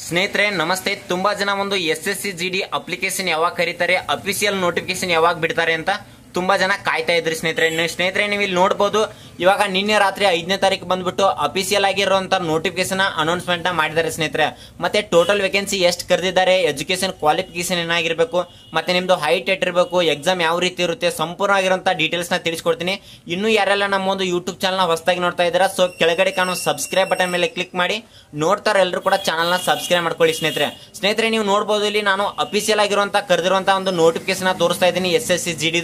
ಸ್ನೇಹಿತರೆ ನಮಸ್ತೆ. ತುಂಬಾ ಜನ ಒಂದು SSC GD ಅಪ್ಲಿಕೇಶನ್ ಯಾವಾಗ ಕರೀತಾರೆ, ಅಫಿಷಿಯಲ್ ನೋಟಿಫಿಕೇಶನ್ ಯಾವಾಗ ಬಿಡ್ತಾರೆ ಅಂತ ತುಂಬಾ ಜನ ಕಾಯ್ತಾ ಇದ್ರಿ ಸ್ನೇಹಿತರೆ. ನೀವು ಇಲ್ಲಿ ನೋಡಬಹುದು, ಇವಾಗ ನಿನ್ನೆ ರಾತ್ರಿ 5ನೇ ತಾರೀಕು ಬಂದ್ಬಿಟ್ಟು ಅಫಿಷಿಯಲ್ ಆಗಿರುವಂತ ನೋಟಿಫಿಕೇಶನ್ ಅನೌನ್ಸ್ಮೆಂಟ್ ಮಾಡಿದ್ದಾರೆ ಸ್ನೇಹಿತರೆ. ಮತ್ತೆ ಟೋಟಲ್ ವೇಕೆನ್ಸಿ ಎಷ್ಟು ಕರೆದಿದ್ದಾರೆ, ಎಜುಕೇಶನ್ ಕ್ವಾಲಿಫಿಕೇಶನ್ ಏನಾಗಿರ್ಬೇಕು, ಮತ್ತೆ ನಿಮ್ದು ಹೈಟ್ ಎಷ್ಟಿರಬೇಕು, ಎಕ್ಸಾಮ್ ಯಾವ ರೀತಿ ಇರುತ್ತೆ, ಸಂಪೂರ್ಣವಾಗಿರುವಂತ ಡೀಟೇಲ್ಸ್ ನ ತಿಳಿಸ್ಕೊಡ್ತೀನಿ. ಇನ್ನು ಯಾರೆಲ್ಲ ನಮ್ಮ ಒಂದು ಯೂಟ್ಯೂಬ್ ಚಾನಲ್ ಹೊಸದಾಗಿ ನೋಡ್ತಾ ಇದ್ದೀರಾ, ಸೊ ಕೆಳಗಡೆ ಕಾಣೋ ಸಬ್ಸ್ಕ್ರೈಬ್ ಬಟನ್ ಮೇಲೆ ಕ್ಲಿಕ್ ಮಾಡಿ. ನೋಡ್ತಾರೆ ಎಲ್ಲರೂ ಕೂಡ ಚಾನಲ್ ನ ಸಬ್ಸ್ಕ್ರೈಬ್ ಮಾಡ್ಕೊಳ್ಳಿ ಸ್ನೇಹಿತರೆ. ನೀವು ನೋಡಬಹುದು, ಇಲ್ಲಿ ನಾನು ಅಫಿಷಿಯಲ್ ಆಗಿರುವಂತ ಕರೆದಿರುವಂತಹ ಒಂದು ನೋಟಿಫಿಕೇಶನ್ ತೋರಿಸ್ತಾ ಇದ್ದೀನಿ SSC GD.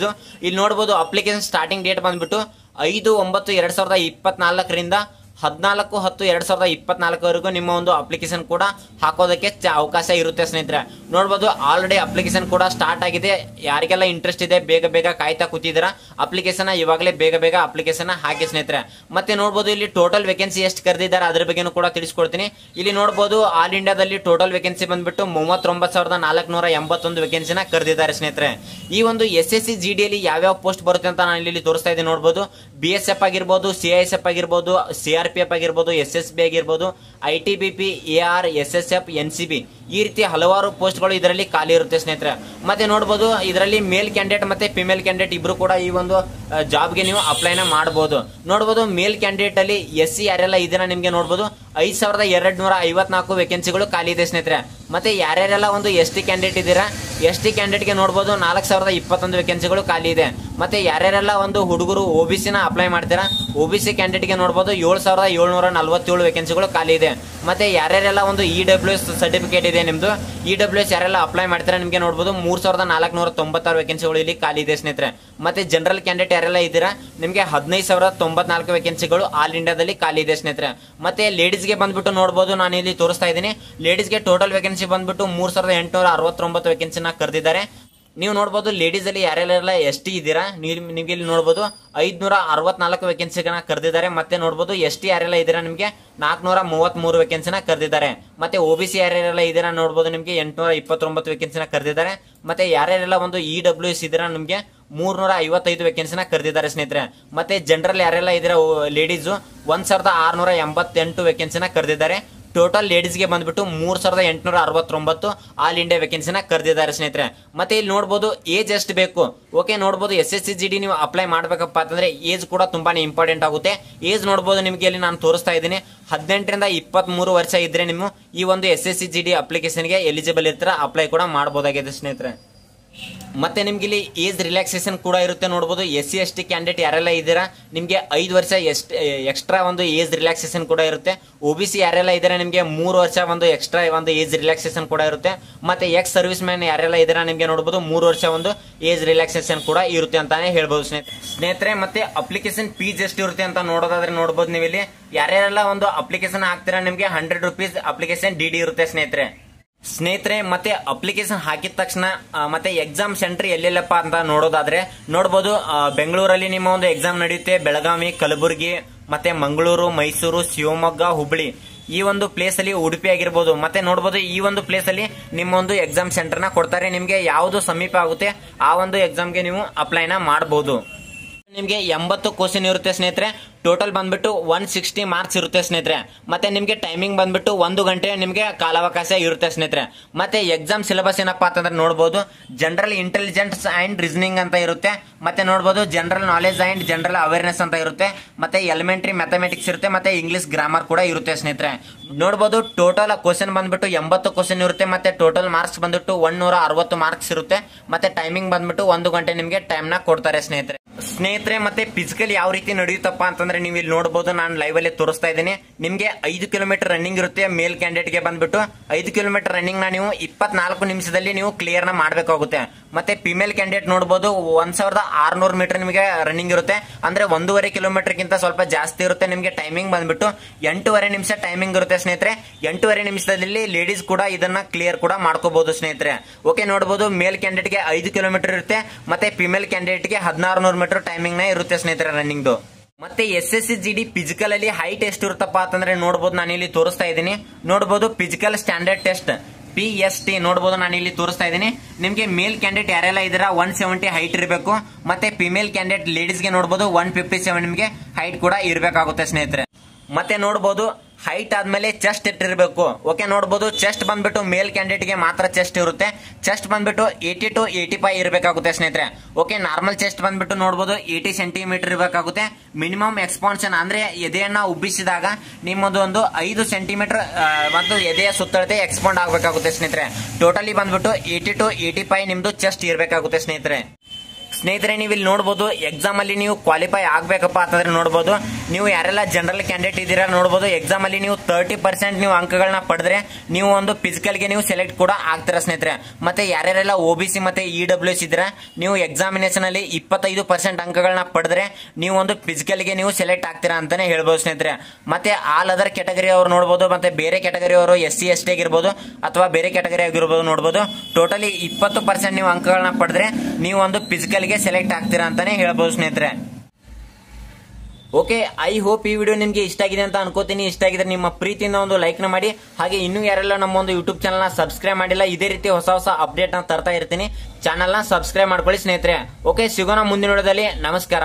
ಇಲ್ಲಿ ನೋಡಬಹುದು, ಅಪ್ಲಿಕೇಶನ್ ಸ್ಟಾರ್ಟಿಂಗ್ ಡೇಟ್ ಬಂದ್ಬಿಟ್ಟು 5/9/2024 14/10/2024 ವರೆಗೂ ನಿಮ್ಮ ಒಂದು ಅಪ್ಲಿಕೇಶನ್ ಕೂಡ ಹಾಕೋದಕ್ಕೆ ಅವಕಾಶ ಇರುತ್ತೆ ಸ್ನೇಹಿತರೆ. ನೋಡಬಹುದು, ಆಲ್ರೆಡಿ ಅಪ್ಲಿಕೇಶನ್ ಕೂಡ ಸ್ಟಾರ್ಟ್ ಆಗಿದೆ. ಯಾರಿಗೆಲ್ಲ ಇಂಟ್ರೆಸ್ಟ್ ಇದೆ ಬೇಗ ಕಾಯ್ತಾ ಕೂತಿದ್ದೀರಾ, ಅಪ್ಲಿಕೇಶನ್ ಇವಾಗಲೇ ಬೇಗ ಅಪ್ಲಿಕೇಶನ್ ಹಾಕಿ ಸ್ನೇಹಿತರೆ. ಮತ್ತೆ ನೋಡಬಹುದು, ಇಲ್ಲಿ ಟೋಟಲ್ ವೇಕೆನ್ಸಿ ಎಷ್ಟು ಕರೆದಿದ್ದಾರೆ ಅದ್ರ ಬಗ್ಗೆನೂ ಕೂಡ ತಿಳಿಸ್ಕೊಡ್ತೀನಿ. ಇಲ್ಲಿ ನೋಡಬಹುದು, ಆಲ್ ಇಂಡಿಯಾದಲ್ಲಿ ಟೋಟಲ್ ವೇಕೆನ್ಸಿ ಬಂದ್ಬಿಟ್ಟು 39,481 ವೇಕೆನ್ಸಿನ ಕರೆದಿದ್ದಾರೆ ಸ್ನೇಹಿತರೆ. ಈ ಒಂದು SSC GD ಅಲ್ಲಿ ಯಾವ್ಯಾವ ಪೋಸ್ಟ್ ಬರುತ್ತೆ ಅಂತ ನಾನು ಇಲ್ಲಿ ತೋರಿಸ್ತಾ ಇದ್ದೀನಿ. ನೋಡಬಹುದು, BSF ಆಗಿರ್ಬೋದು, CISF ಆಗಿರ್ಬೋದು, CRPF ಆಗಿರ್ಬೋದು, SSB ಆಗಿರ್ಬೋದು, ITBP, AR, SSF, NCB ಈ ರೀತಿ ಹಲವಾರು ಪೋಸ್ಟ್ಗಳು ಇದರಲ್ಲಿ ಖಾಲಿ ಇರುತ್ತೆ ಸ್ನೇಹಿತರೆ. ಮತ್ತೆ ನೋಡಬಹುದು, ಇದರಲ್ಲಿ ಮೇಲ್ ಕ್ಯಾಂಡಿಡೇಟ್ ಮತ್ತೆ ಫಿಮೇಲ್ ಕ್ಯಾಂಡಿಡೇಟ್ ಇಬ್ರು ಕೂಡ ಈ ಒಂದು ಜಾಬ್ಗೆ ನೀವು ಅಪ್ಲೈನ ಮಾಡಬಹುದು. ನೋಡಬಹುದು, ಮೇಲ್ ಕ್ಯಾಂಡಿಡೇಟ್ ಅಲ್ಲಿ SC ಯಾರೆಲ್ಲ ಇದನ್ನ ನಿಮ್ಗೆ ನೋಡಬಹುದು 5,254 ವೇಕೆನ್ಸಿಗಳು ಖಾಲಿ ಇದೆ ಸ್ನೇಹಿತರೆ. ಮತ್ತೆ ಯಾರ್ಯಾರೆಲ್ಲ ಒಂದು ST ಕ್ಯಾಂಡಿಡೇಟ್ ಇದ್ದೀರಾ, ST ಕ್ಯಾಂಡಿಡೇಟ್ಗೆ ನೋಡಬಹುದು 4,021 ವೇಕೆನ್ಸಿಗಳು ಖಾಲಿ ಇದೆ. ಮತ್ತೆ ಯಾರ್ಯಾರೆಲ್ಲ ಒಂದು ಹುಡುಗರು OBC ನ ಅಪ್ಲೈ ಮಾಡ್ತೀರಾ, OBC ಕ್ಯಾಂಡಿಡೇಟ್ಗೆ ನೋಡಬಹುದು 7,747 ವೇಕೆನ್ಸಿಗಳು ಖಾಲಿ ಇದೆ. ಮತ್ತೆ ಯಾರ್ಯಾರೆಲ್ಲ ಒಂದು EWS ಸರ್ಟಿಫಿಕೇಟ್ ಇದೆ ನಿಮ್ದು, EWS ಯಾರೆಲ್ಲ ಅಪ್ಲೈ ಮಾಡ್ತೀರಾ ನಿಮ್ಗೆ ನೋಡಬಹುದು 3,496 ವೇಕೆನ್ಸಿಗಳು ಇಲ್ಲಿ ಖಾಲಿ ಇದೆ ಸ್ನೇಹಿತರೆ. ಮತ್ತೆ ಜನರಲ್ ಕ್ಯಾಂಡಿಡೇಟ್ ಯಾರೆಲ್ಲ ಇದ್ದೀರಾ ನಿಮ್ಗೆ 15,094 ವೇಕೆನ್ಸಿಗಳು ಆಲ್ ಇಂಡಿಯಾದಲ್ಲಿ ಖಾಲಿ ಇದೆ ಸ್ನೇಹಿತರೆ. ಮತ್ತೆ ಲೇಡೀಸ್ಗೆ ಬಂದ್ಬಿಟ್ಟು ನೋಡಬಹುದು, ನಾನು ಇಲ್ಲಿ ತೋರಿಸ್ತಾ ಇದ್ದೀನಿ. ಲೇಡೀಸ್ಗೆ ಟೋಟಲ್ ವೇಕೆನ್ಸಿ ಬಂದ್ಬಿಟ್ಟು 3,869 ವೇಕೆನ್ಸಿನ ಕರೆದಿದ್ದಾರೆ. ನೀವು ನೋಡಬಹುದು, ಲೇಡೀಸ್ ಅಲ್ಲಿ ಯಾರೆಲ್ಲ ST ಇದ್ದೀರಾ ನಿಮ್ಗೆ ಇಲ್ಲಿ ನೋಡಬಹುದು 564 ವೇಕೆನ್ಸಿಗಳನ್ನ ಕರೆದಿದ್ದಾರೆ. ಮತ್ತೆ ನೋಡಬಹುದು, ST ಯಾರೆಲ್ಲ ಇದ್ದೀರಾ ನಿಮ್ಗೆ 433 ವೇಕೆನ್ಸಿನ ಕರೆದಿದ್ದಾರೆ. ಮತ್ತೆ OBC ಯಾರೆಲ್ಲ ಇದ್ದೀರಾ ನೋಡಬಹುದು ನಿಮ್ಗೆ 829 ವೇಕೆನ್ಸಿನ ಕರೆದಿದ್ದಾರೆ. ಮತ್ತೆ ಯಾರೆಲ್ಲ ಒಂದು EWS ಇದ್ದೀರಾ ನಿಮ್ಗೆ 355 ವೇಕೆನ್ಸಿನ ಕರೆದಿದ್ದಾರೆ ಸ್ನೇಹಿತರೆ. ಮತ್ತೆ ಜನರಲ್ ಯಾರೆಲ್ಲ ಇದ್ದೀರಾ ಲೇಡೀಸ್ 1,688 ವೇಕೆನ್ಸಿನ ಕರೆದಿದ್ದಾರೆ. ಟೋಟಲ್ ಲೇಡೀಸ್ಗೆ ಬಂದ್ಬಿಟ್ಟು 3,869 ಆಲ್ ಇಂಡಿಯಾ ವೇಕೆನ್ಸಿನ ಕರೆದಿದ್ದಾರೆ ಸ್ನೇಹಿತರೆ. ಮತ್ತೆ ಇಲ್ಲಿ ನೋಡಬಹುದು, ಏಜ್ ಎಷ್ಟು ಬೇಕು. ಓಕೆ, ನೋಡಬಹುದು SSC GD ನೀವು ಅಪ್ಲೈ ಮಾಡ್ಬೇಕಪ್ಪ ಅಂತಂದ್ರೆ ಏಜ್ ಕೂಡ ತುಂಬಾನೇ ಇಂಪಾರ್ಟೆಂಟ್ ಆಗುತ್ತೆ. ಏಜ್ ನೋಡಬಹುದು ನಿಮ್ಗೆ ಇಲ್ಲಿ ನಾನು ತೋರಿಸ್ತಾ ಇದ್ದೀನಿ. 18ರಿಂದ 23 ವರ್ಷ ಇದ್ರೆ ನೀವು ಈ ಒಂದು SSC GD ಅಪ್ಲಿಕೇಶನ್ಗೆ ಎಲಿಜಿಬಲ್ ಇರ್ತೀರಾ, ಅಪ್ಲೈ ಕೂಡ ಮಾಡಬಹುದಾಗಿದೆ ಸ್ನೇಹಿತರೆ. ಮತ್ತೆ ನಿಮ್ಗೆ ಇಲ್ಲಿ ಏಜ್ ರಿಲ್ಯಾಕ್ಸೇಷನ್ ಕೂಡ ಇರುತ್ತೆ. ನೋಡಬಹುದು, SC ST ಕ್ಯಾಂಡಿಡೇಟ್ ಯಾರೆಲ್ಲ ಇದ್ದೀರಾ ನಿಮ್ಗೆ 5 ವರ್ಷ ಎಕ್ಸ್ಟ್ರಾ ಒಂದು ಏಜ್ ರಿಲ್ಯಾಕ್ಸೇಷನ್ ಕೂಡ ಇರುತ್ತೆ. OBC ಯಾರೆಲ್ಲ ಇದ್ದೀರಾ ನಿಮ್ಗೆ 3 ವರ್ಷ ಒಂದು ಎಕ್ಸ್ಟ್ರಾ ಒಂದು ಏಜ್ ರಿಲ್ಯಾಕ್ಸೇಷನ್ ಕೂಡ ಇರುತ್ತೆ. ಮತ್ತೆ ಎಕ್ಸ್ ಸರ್ವಿಸ್ ಮ್ಯಾನ್ ಯಾರೆಲ್ಲ ಇದ್ದೀರಾ ನಿಮ್ಗೆ ನೋಡಬಹುದು 3 ವರ್ಷ ಒಂದು ಏಜ್ ರಿಲ್ಯಾಕ್ಸೇಷನ್ ಕೂಡ ಇರುತ್ತೆ ಅಂತಾನೆ ಹೇಳ್ಬಹುದು ಸ್ನೇಹಿತರೆ. ಮತ್ತೆ ಅಪ್ಲಿಕೇಶನ್ ಫೀಸ್ ಎಷ್ಟು ಇರುತ್ತೆ ಅಂತ ನೋಡೋದಾದ್ರೆ ನೋಡಬಹುದು, ನೀವು ಇಲ್ಲಿ ಯಾರ್ಯಾರೆಲ್ಲ ಒಂದು ಅಪ್ಲಿಕೇಶನ್ ಹಾಕ್ತೀರಾ ನಿಮ್ಗೆ 100 ರೂಪೀಸ್ ಅಪ್ಲಿಕೇಶನ್ DD ಇರುತ್ತೆ ಸ್ನೇಹಿತರೆ. ಮತ್ತೆ ಅಪ್ಲಿಕೇಶನ್ ಹಾಕಿದ ತಕ್ಷಣ ಮತ್ತೆ ಎಕ್ಸಾಮ್ ಸೆಂಟರ್ ಎಲ್ಲೆಲ್ಲಪ್ಪ ಅಂತ ನೋಡೋದಾದ್ರೆ ನೋಡಬಹುದು, ಬೆಂಗಳೂರಲ್ಲಿ ನಿಮ್ಮ ಒಂದು ಎಕ್ಸಾಮ್ ನಡೆಯುತ್ತೆ. ಬೆಳಗಾವಿ, ಕಲಬುರಗಿ, ಮತ್ತೆ ಮಂಗಳೂರು, ಮೈಸೂರು, ಶಿವಮೊಗ್ಗ, ಹುಬ್ಬಳ್ಳಿ ಈ ಒಂದು ಪ್ಲೇಸ್ ಅಲ್ಲಿ, ಉಡುಪಿ ಆಗಿರ್ಬೋದು. ಮತ್ತೆ ನೋಡಬಹುದು, ಈ ಒಂದು ಪ್ಲೇಸ್ ಅಲ್ಲಿ ನಿಮ್ಮ ಒಂದು ಎಕ್ಸಾಮ್ ಸೆಂಟರ್ ನ ಕೊಡ್ತಾರೆ. ನಿಮ್ಗೆ ಯಾವುದು ಸಮೀಪ ಆಗುತ್ತೆ ಆ ಒಂದು ಎಕ್ಸಾಮ್ಗೆ ನೀವು ಅಪ್ಲೈನ ಮಾಡಬಹುದು. ನಿಮ್ಗೆ 80 ಕ್ವಶನ್ ಇರುತ್ತೆ ಸ್ನೇಹಿತರೆ. ಟೋಟಲ್ ಬಂದ್ಬಿಟ್ಟು 160 ಮಾರ್ಕ್ಸ್ ಇರುತ್ತೆ ಸ್ನೇಹಿತರೆ. ಮತ್ತೆ ನಿಮ್ಗೆ ಟೈಮಿಂಗ್ ಬಂದ್ಬಿಟ್ಟು 1 ಗಂಟೆ ನಿಮ್ಗೆ ಕಾಲಾವಕಾಶ ಇರುತ್ತೆ ಸ್ನೇಹಿತರೆ. ಮತ್ತೆ ಎಕ್ಸಾಮ್ ಸಿಲೆಬಸ್ ಏನಪ್ಪಾ ಅಂತಂದ್ರೆ ನೋಡಬಹುದು, ಜನರಲ್ ಇಂಟೆಲಿಜೆನ್ಸ್ ಅಂಡ್ ರೀಸನಿಂಗ್ ಅಂತ ಇರುತ್ತೆ. ಮತ್ತೆ ನೋಡಬಹುದು, general knowledge and general awareness ಅಂತ ಇರುತ್ತೆ. ಮತ್ತೆ ಎಲಿಮೆಂಟರಿ ಮ್ಯಾಥಮೆಟಿಕ್ಸ್ ಇರುತ್ತೆ. ಮತ್ತೆ ಇಂಗ್ಲಿಷ್ ಗ್ರಾಮರ್ ಕೂಡ ಇರುತ್ತೆ ಸ್ನೇಹಿತರೆ. ನೋಡಬಹುದು, ಟೋಟಲ್ ಕ್ವಶನ್ ಬಂದ್ಬಿಟ್ಟು 80 ಕ್ವಶನ್ ಇರುತ್ತೆ. ಮತ್ತೆ ಟೋಟಲ್ ಮಾರ್ಕ್ಸ್ ಬಂದ್ಬಿಟ್ಟು 160 ಮಾರ್ಕ್ಸ್ ಇರುತ್ತೆ. ಮತ್ತೆ ಟೈಮಿಂಗ್ ಬಂದ್ಬಿಟ್ಟು 1 ಗಂಟೆ ನಿಮ್ಗೆ ಟೈಮ್ ನ ಕೊಡ್ತಾರೆ ಸ್ನೇಹಿತರೆ. ಮತ್ತೆ ಫಿಸಿಕಲ್ ಯಾವ ರೀತಿ ನಡೆಯುತ್ತಪ್ಪ ಅಂತಂದ್ರೆ ನೀವು ಇಲ್ಲಿ ನೋಡಬಹುದು, ನಾನು ಲೈವ್ ಅಲ್ಲಿ ತೋರಿಸ್ತಾ ಇದ್ದೀನಿ. ನಿಮ್ಗೆ 5 ಕಿಲೋಮೀಟರ್ ರನ್ನಿಂಗ್ ಇರುತ್ತೆ. ಮೇಲ್ ಕ್ಯಾಂಡಿಡೇಟ್ ಗೆ ಬಂದ್ಬಿಟ್ಟು 5 ಕಿಲೋಮೀಟರ್ ರನ್ನಿಂಗ್ ನ ನೀವು 24 ನಿಮಿಷದಲ್ಲಿ ನೀವು ಕ್ಲಿಯರ್ ನ ಮಾಡಬೇಕಾಗುತ್ತೆ. ಮತ್ತೆ ಫಿಮೇಲ್ ಕ್ಯಾಂಡಿಡೇಟ್ ನೋಡಬಹುದು 1,600 ಮೀಟರ್ ನಿಮಗೆ ರನ್ನಿಂಗ್ ಇರುತ್ತೆ. ಅಂದ್ರೆ 1.5 ಕಿಲೋಮೀಟರ್ ಗಿಂತ ಸ್ವಲ್ಪ ಜಾಸ್ತಿ ಇರುತ್ತೆ. ನಿಮ್ಗೆ ಟೈಮಿಂಗ್ ಬಂದ್ಬಿಟ್ಟು 8.5 ನಿಮಿಷ ಟೈಮಿಂಗ್ ಇರುತ್ತೆ ಸ್ನೇಹಿತರೆ. 8.5 ನಿಮಿಷದಲ್ಲಿ ಲೇಡೀಸ್ ಕೂಡ ಇದನ್ನ ಕ್ಲಿಯರ್ ಕೂಡ ಮಾಡ್ಕೋಬಹುದು ಸ್ನೇಹಿತರೆ. ಓಕೆ, ನೋಡಬಹುದು, ಮೇಲ್ ಕ್ಯಾಂಡಿಡೇಟ್ ಗೆ 5 ಕಿಲೋಮೀಟರ್ ಇರುತ್ತೆ. ಮತ್ತೆ ಫಿಮೇಲ್ ಕ್ಯಾಂಡಿಡೇಟ್ ಗೆ 1600 ಮೀಟರ್ ಟೈಮಿಂಗ್ ನ ಇರುತ್ತೆ ಸ್ನೇಹಿತರೆ ರನ್ನಿಂಗ್. ಮತ್ತೆ SSC GD ಫಿಸಿಕಲ್ ಅಲ್ಲಿ ಹೈಟ್ ಎಷ್ಟು ಇರುತ್ತಪ್ಪ ಅಂತಂದ್ರೆ ನೋಡಬಹುದು, ನಾನು ಇಲ್ಲಿ ತೋರಿಸ್ತಾ ಇದ್ದೀನಿ. ನೋಡಬಹುದು, ಫಿಸಿಕಲ್ ಸ್ಟ್ಯಾಂಡರ್ಡ್ ಟೆಸ್ಟ್ PST ನೋಡಬಹುದು, ನಾನು ಇಲ್ಲಿ ತೋರಿಸ್ತಾ ಇದ್ದೀನಿ. ನಿಮ್ಗೆ ಮೇಲ್ ಕ್ಯಾಂಡಿಡೇಟ್ ಯಾರೆಲ್ಲ ಇದ್ದೀರಾ 170 ಹೈಟ್ ಇರಬೇಕು. ಮತ್ತೆ ಫಿಮೇಲ್ ಕ್ಯಾಂಡಿಡೇಟ್ ಲೇಡೀಸ್ ಗೆ ನೋಡಬಹುದು 157 ನಿಮ್ಗೆ ಹೈಟ್ ಕೂಡ ಇರಬೇಕಾಗುತ್ತೆ ಸ್ನೇಹಿತರೆ. ಮತ್ತೆ ನೋಡಬಹುದು, ಹೈಟ್ ಆದ್ಮೇಲೆ ಚೆಸ್ಟ್ ಇಟ್ಟಿರಬೇಕು. ಓಕೆ, ನೋಡಬಹುದು ಚೆಸ್ಟ್ ಬಂದ್ಬಿಟ್ಟು ಮೇಲ್ ಕ್ಯಾಂಡಿಡೇಟ್ ಗೆ ಮಾತ್ರ ಚೆಸ್ಟ್ ಇರುತ್ತೆ. ಚೆಸ್ಟ್ ಬಂದ್ಬಿಟ್ಟು 80 to 85 ಇರಬೇಕಾಗುತ್ತೆ ಸ್ನೇಹಿತರೆ. ಓಕೆ, ನಾರ್ಮಲ್ ಚೆಸ್ಟ್ ಬಂದ್ಬಿಟ್ಟು ನೋಡಬಹುದು 80 ಸೆಂಟಿಮೀಟರ್ ಇರಬೇಕಾಗುತ್ತೆ. ಮಿನಿಮಮ್ ಎಕ್ಸ್ಪಾನ್ಷನ್ ಅಂದ್ರೆ ಎದೆಯನ್ನ ಉಬ್ಬಿಸಿದಾಗ ನಿಮ್ಮದು ಒಂದು 5 ಸೆಂಟಿಮೀಟರ್ ಒಂದು ಎದೆಯ ಸುತ್ತಳತೆ ಎಕ್ಸ್ಪಾಂಡ್ ಆಗಬೇಕಾಗುತ್ತೆ ಸ್ನೇಹಿತರೆ. ಟೋಟಲಿ ಬಂದ್ಬಿಟ್ಟು 80 to 85 ನಿಮ್ದು ಚೆಸ್ಟ್ ಇರಬೇಕಾಗುತ್ತೆ ಸ್ನೇಹಿತರೆ. ನೀವು ಇಲ್ಲಿ ನೋಡಬಹುದು ಎಕ್ಸಾಮ್ ಅಲ್ಲಿ ನೀವು ಕ್ವಾಲಿಫೈ ಆಗ್ಬೇಕಪ್ಪ ಅಂತಂದ್ರೆ ನೋಡಬಹುದು ನೀವು ಯಾರೆಲ್ಲ ಜನರಲ್ ಕ್ಯಾಂಡಿಡೇಟ್ ಇದ್ದೀರಾ ನೋಡಬಹುದು ಎಕ್ಸಾಮ್ ಅಲ್ಲಿ ನೀವು 30% ನೀವು ಅಂಕಗಳನ್ನ ಪಡೆದ್ರೆ ನೀವು ಒಂದು ಫಿಸಿಕಲ್ ಗೆ ನೀವು ಸೆಲೆಕ್ಟ್ ಕೂಡ ಆಗ್ತೀರಾ ಸ್ನೇಹಿತರೆ. ಮತ್ತೆ ಯಾರ್ಯಾರೆಲ್ಲ OBC ಮತ್ತೆ EWS ಇದ್ದೀರಾ ನೀವು ಎಕ್ಸಾಮಿನೇಷನ್ ಅಲ್ಲಿ 25% ಅಂಕಗಳನ್ನ ಪಡೆದ್ರೆ ನೀವು ಒಂದು ಫಿಸಿಕಲ್ ಗೆ ನೀವು ಸೆಲೆಕ್ಟ್ ಆಗ್ತೀರಾ ಅಂತಾನೆ ಹೇಳ್ಬೋದು ಸ್ನೇಹಿತರೆ. ಮತ್ತೆ ಆಲ್ ಅದರ್ ಕ್ಯಾಟಗರಿ ಅವರು ನೋಡಬಹುದು ಮತ್ತೆ ಬೇರೆ ಕ್ಯಾಟಗರಿ ಅವರು SC ST ಆಗಿರ್ಬೋದು ಅಥವಾ ಬೇರೆ ಕ್ಯಾಟಗರಿ ಆಗಿರ್ಬೋದು ನೋಡಬಹುದು ಟೋಟಲಿ 20% ನೀವು ಅಂಕಗಳನ್ನ ಪಡೆದ್ರೆ ನೀವು ಒಂದು ಫಿಸಿಕಲ್ ಸೆಲೆಕ್ಟ್ ಆಗ್ತೀರಾ ಅಂತಾನೆ ಹೇಳ್ಬೋದು ಸ್ನೇಹಿತರೆ. ಓಕೆ, ಐ ಹೋಪ್ ಈ ವಿಡಿಯೋ ನಿಮ್ಗೆ ಇಷ್ಟ ಆಗಿದೆ ಅಂತ ಅನ್ಕೋತೀನಿ. ಇಷ್ಟ ಆಗಿದ್ರೆ ನಿಮ್ಮ ಪ್ರೀತಿಯಿಂದ ಒಂದು ಲೈಕ್ ನ ಮಾಡಿ. ಹಾಗೆ ಇನ್ನೂ ಯಾರೆಲ್ಲ ನಮ್ಮ ಒಂದು ಯೂಟ್ಯೂಬ್ ಚಾನಲ್ ನ ಸಬ್ಸ್ಕ್ರೈಬ್ ಮಾಡಿಲ್ಲ ಇದೇ ರೀತಿ ಹೊಸ ಅಪ್ಡೇಟ್ ನ ತರ್ತಾ ಇರ್ತೀನಿ. ಚಾನಲ್ ನ ಸಬ್ಸ್ಕ್ರೈಬ್ ಮಾಡ್ಕೊಳ್ಳಿ ಸ್ನೇಹಿತರೆ. ಓಕೆ, ಸಿಗೋಣ ಮುಂದಿನ ವಿಡಿಯೋದಲ್ಲಿ. ನಮಸ್ಕಾರ.